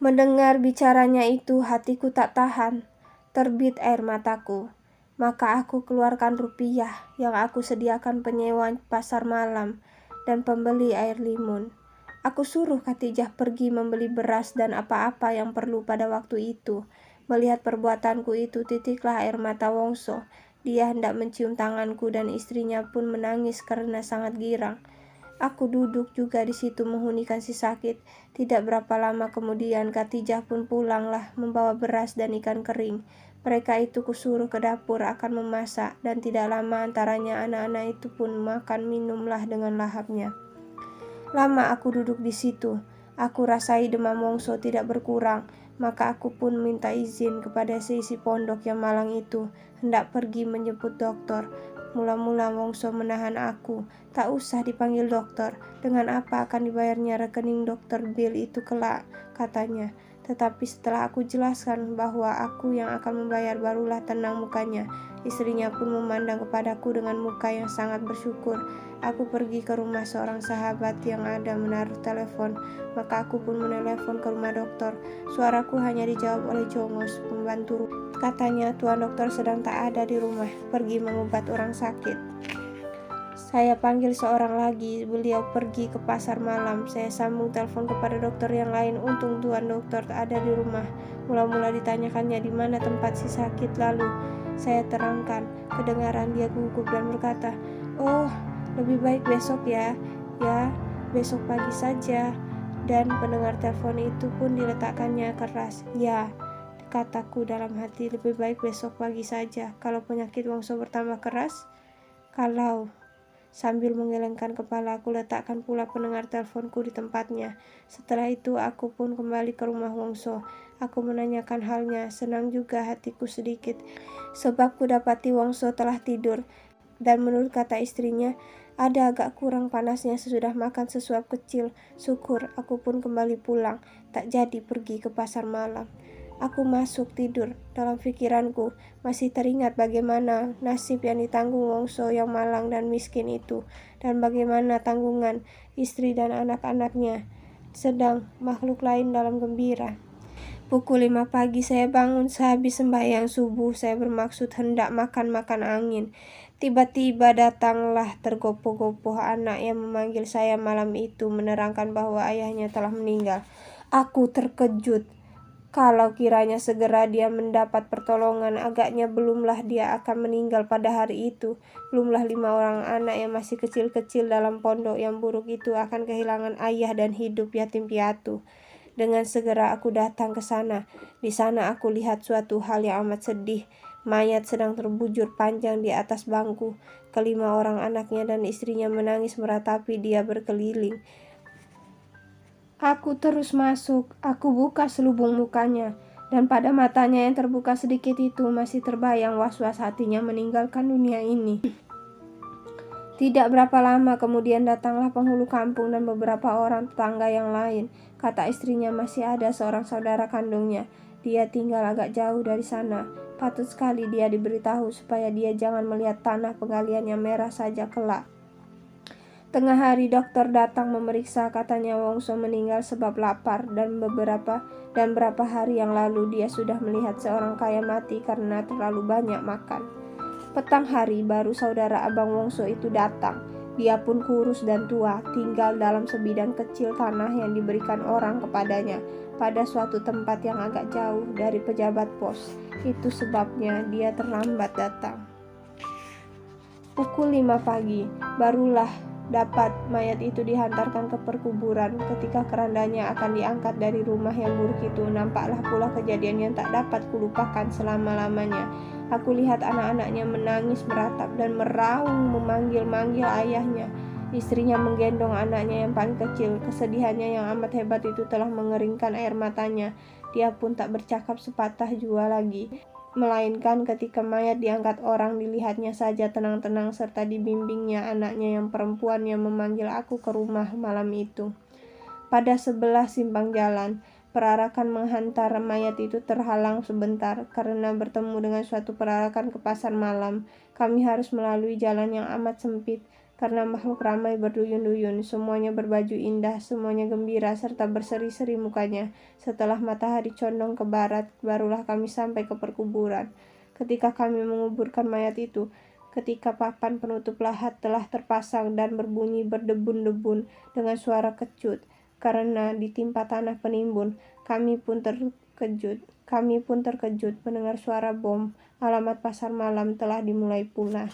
Mendengar bicaranya itu, hatiku tak tahan, terbit air mataku. Maka aku keluarkan rupiah yang aku sediakan penyewa pasar malam dan pembeli air limun. Aku suruh Khadijah pergi membeli beras dan apa-apa yang perlu pada waktu itu. Melihat perbuatanku itu, titiklah air mata Wongso. Dia hendak mencium tanganku dan istrinya pun menangis karena sangat girang. Aku duduk juga di situ menghunikan si sakit. Tidak berapa lama kemudian Khadijah pun pulanglah membawa beras dan ikan kering. Mereka itu kusuruh ke dapur akan memasak, dan tidak lama antaranya anak-anak itu pun makan minumlah dengan lahapnya. Lama aku duduk di situ. Aku rasai demam Wongso tidak berkurang, maka aku pun minta izin kepada seisi pondok yang malang itu, hendak pergi menjemput dokter. Mula-mula Wongso menahan aku, tak usah dipanggil dokter, dengan apa akan dibayarnya rekening dokter bil itu kelak, katanya. Tetapi setelah aku jelaskan bahwa aku yang akan membayar, barulah tenang mukanya. Istrinya pun memandang kepadaku dengan muka yang sangat bersyukur. Aku pergi ke rumah seorang sahabat yang ada menaruh telepon, maka aku pun menelepon ke rumah dokter. Suaraku hanya dijawab oleh Jongos, pembantu. Katanya tuan dokter sedang tak ada di rumah, pergi mengobat orang sakit. Saya panggil seorang lagi, beliau pergi ke pasar malam. Saya sambung telepon kepada dokter yang lain, untung tuan dokter ada di rumah. Mula-mula ditanyakannya di mana tempat si sakit, lalu saya terangkan. Kedengaran dia gugup dan berkata, "Oh, lebih baik besok ya, besok pagi saja." Dan pendengar telepon itu pun diletakkannya keras. "Ya," kataku dalam hati, "lebih baik besok pagi saja. Kalau penyakit Wongso bertambah keras, kalau..." Sambil menggelengkan kepala, aku letakkan pula pendengar teleponku di tempatnya. Setelah itu aku pun kembali ke rumah Wongso. Aku menanyakan halnya. Senang juga hatiku sedikit, sebab kudapati Wongso telah tidur. Dan menurut kata istrinya, ada agak kurang panasnya sesudah makan sesuap kecil. Syukur. Aku pun kembali pulang, tak jadi pergi ke pasar malam. Aku masuk tidur. Dalam pikiranku masih teringat bagaimana nasib yang ditanggung Wongso yang malang dan miskin itu, dan bagaimana tanggungan istri dan anak-anaknya, sedang makhluk lain dalam gembira. Pukul 5 pagi saya bangun sehabis sembahyang subuh. Saya bermaksud hendak makan angin. Tiba-tiba datanglah tergopoh-gopoh anak yang memanggil saya malam itu, menerangkan bahwa ayahnya telah meninggal. Aku terkejut. Kalau kiranya segera dia mendapat pertolongan, agaknya belumlah dia akan meninggal pada hari itu. Belumlah 5 orang anak yang masih kecil-kecil dalam pondok yang buruk itu akan kehilangan ayah dan hidup yatim piatu. Dengan segera aku datang ke sana. Di sana aku lihat suatu hal yang amat sedih. Mayat sedang terbujur panjang di atas bangku. Kelima orang anaknya dan istrinya menangis meratapi dia berkeliling. Aku terus masuk. Aku buka selubung mukanya, dan pada matanya yang terbuka sedikit itu masih terbayang was-was hatinya meninggalkan dunia ini. Tidak berapa lama kemudian datanglah penghulu kampung dan beberapa orang tetangga yang lain. Kata istrinya masih ada seorang saudara kandungnya. Dia tinggal agak jauh dari sana. Patut sekali dia diberitahu supaya dia jangan melihat tanah penggalian yang merah saja kelak. Tengah hari dokter datang memeriksa, katanya Wongso meninggal sebab lapar, dan berapa hari yang lalu dia sudah melihat seorang kaya mati karena terlalu banyak makan. Petang hari baru saudara abang Wongso itu datang. Dia pun kurus dan tua, tinggal dalam sebidang kecil tanah yang diberikan orang kepadanya pada suatu tempat yang agak jauh dari pejabat pos. Itu sebabnya dia terlambat datang. Pukul 5 pagi barulah dapat mayat itu dihantarkan ke perkuburan. Ketika kerandanya akan diangkat dari rumah yang buruk itu, nampaklah pula kejadian yang tak dapat kulupakan selama-lamanya. Aku lihat anak-anaknya menangis meratap dan meraung memanggil-manggil ayahnya. Istrinya menggendong anaknya yang paling kecil. Kesedihannya yang amat hebat itu telah mengeringkan air matanya. Dia pun tak bercakap sepatah jua lagi, melainkan ketika mayat diangkat orang, dilihatnya saja tenang-tenang serta dibimbingnya anaknya yang perempuan yang memanggil aku ke rumah malam itu. Pada sebelah simpang jalan, perarakan menghantar mayat itu terhalang sebentar karena bertemu dengan suatu perarakan ke pasar malam. Kami harus melalui jalan yang amat sempit. karena makhluk ramai berduyun-duyun, semuanya berbaju indah, semuanya gembira, serta berseri-seri mukanya. Setelah matahari condong ke barat, barulah kami sampai ke perkuburan. Ketika kami menguburkan mayat itu, ketika papan penutup lahat telah terpasang dan berbunyi berdebun-debun dengan suara kecut, karena ditimpa tanah penimbun, kami pun terkejut mendengar suara bom. Alamat pasar malam telah dimulai pula.